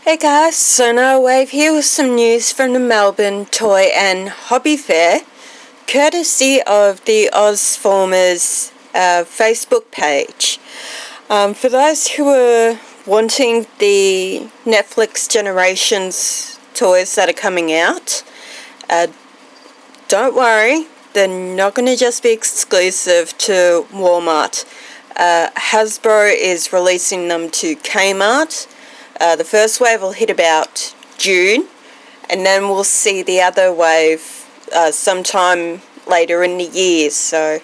Hey guys, Sonar Wave here with some news from the Melbourne Toy and Hobby Fair, courtesy of the Ozformers Facebook page. For those who are wanting the Netflix Generations toys that are coming out, don't worry, they're not going to just be exclusive to Walmart. Hasbro is releasing them to Kmart. The first wave will hit about June, and then we'll see the other wave sometime later in the year, so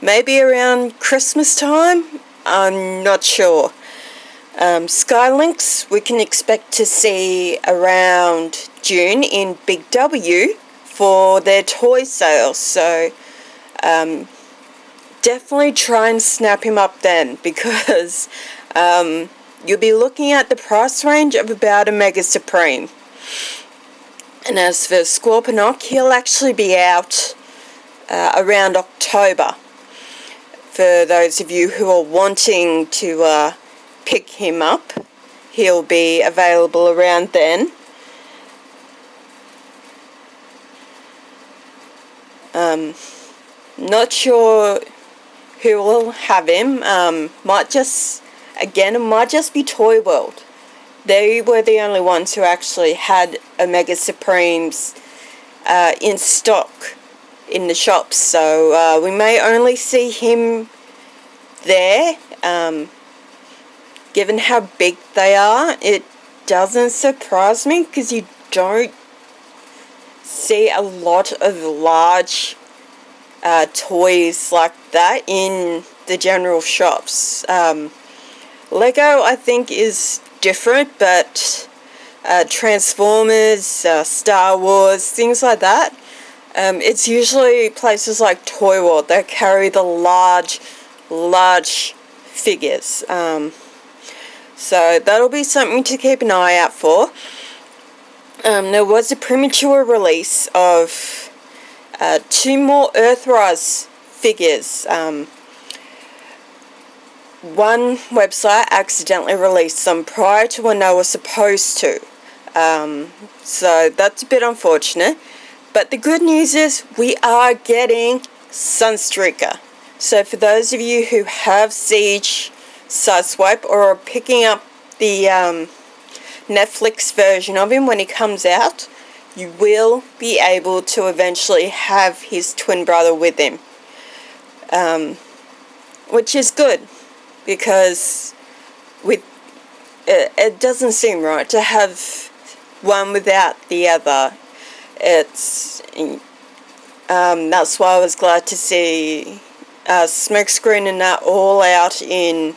maybe around Christmas time, I'm not sure. Skylinks we can expect to see around June in Big W for their toy sales, so definitely try and snap him up then, because you'll be looking at the price range of about a Mega Supreme. And as for Scorponok, he'll actually be out around October. For those of you who are wanting to pick him up, he'll be available around then. Not sure who will have him. It might just be Toy World. They were the only ones who actually had Omega Supremes in stock in the shops, so we may only see him there. Given how big they are, it doesn't surprise me, because you don't see a lot of large toys like that in the general shops. Lego, I think, is different, but Transformers, Star Wars, things like that, it's usually places like Toy World that carry the large figures. So that'll be something to keep an eye out for. There was a premature release of 2 more Earthrise figures. One website accidentally released them prior to when they were supposed to. So that's a bit unfortunate. But the good news is we are getting Sunstreaker. So for those of you who have Siege Sideswipe or are picking up the Netflix version of him when he comes out, you will be able to eventually have his twin brother with him. Which is good, because it doesn't seem right to have one without the other. That's why I was glad to see Smokescreen and that all out in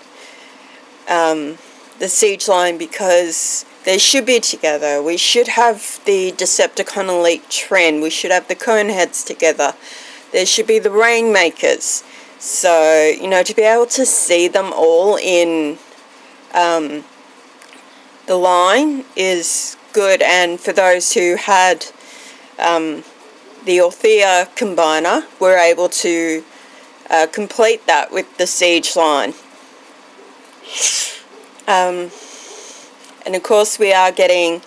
the Siege line, because they should be together. We should have the Decepticon Elite trend. We should have the Coneheads together. There should be the Rainmakers. So, to be able to see them all in the line is good. And for those who had the Orthea Combiner, we're able to complete that with the Siege line. And of course we are getting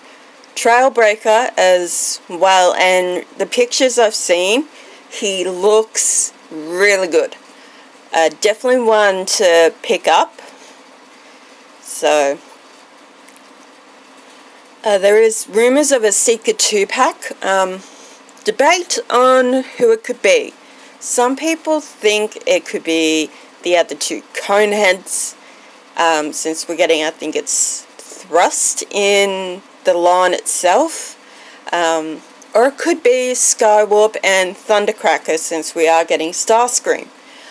Trailbreaker as well, and the pictures I've seen, he looks really good. Definitely one to pick up. So there is rumours of a Seeker 2-pack. Debate on who it could be. Some people think it could be the other 2 Coneheads, since we're getting, I think it's Thrust in the line itself. Or it could be Skywarp and Thundercracker, since we are getting Starscream.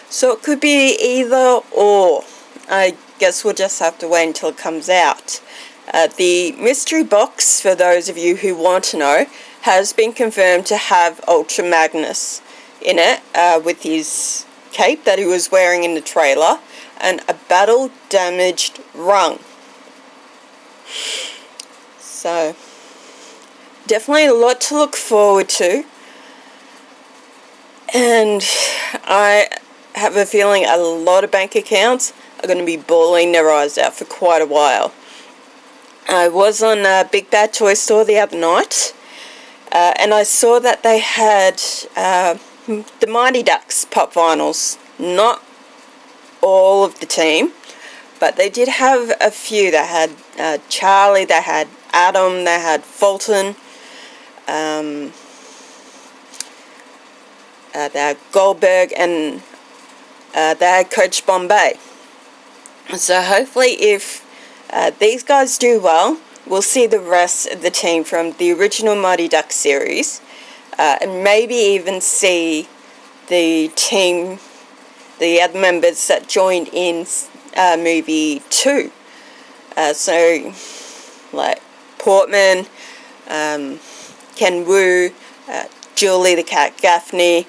So it could be either or. I guess we'll just have to wait until it comes out. The mystery box, for those of you who want to know, has been confirmed to have Ultra Magnus in it, with his cape that he was wearing in the trailer, and a battle-damaged Rung. So, definitely a lot to look forward to. And I have a feeling a lot of bank accounts are going to be bawling their eyes out for quite a while. I was on Big Bad Toy Store the other night, and I saw that they had the Mighty Ducks pop vinyls. Not all of the team, but they did have a few. They had Charlie, they had Adam, they had Fulton, they had Goldberg, and they had Coach Bombay. So hopefully if these guys do well, we'll see the rest of the team from the original Mighty Ducks series, and maybe even see the team, the other members that joined in movie 2. So, like Portman, Ken Wu, Julie the Cat Gaffney,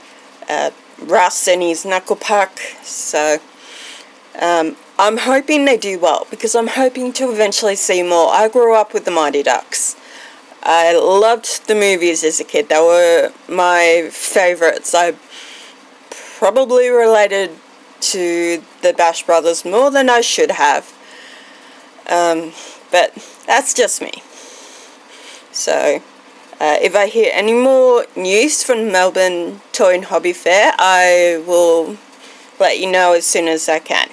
Russ and his Knuckle Puck. So, I'm hoping they do well, because I'm hoping to eventually see more. I grew up with the Mighty Ducks. I loved the movies as a kid. They were my favourites. I probably related to the Bash Brothers more than I should have. But that's just me. So, if I hear any more news from Melbourne Toy and Hobby Fair, I will let you know as soon as I can.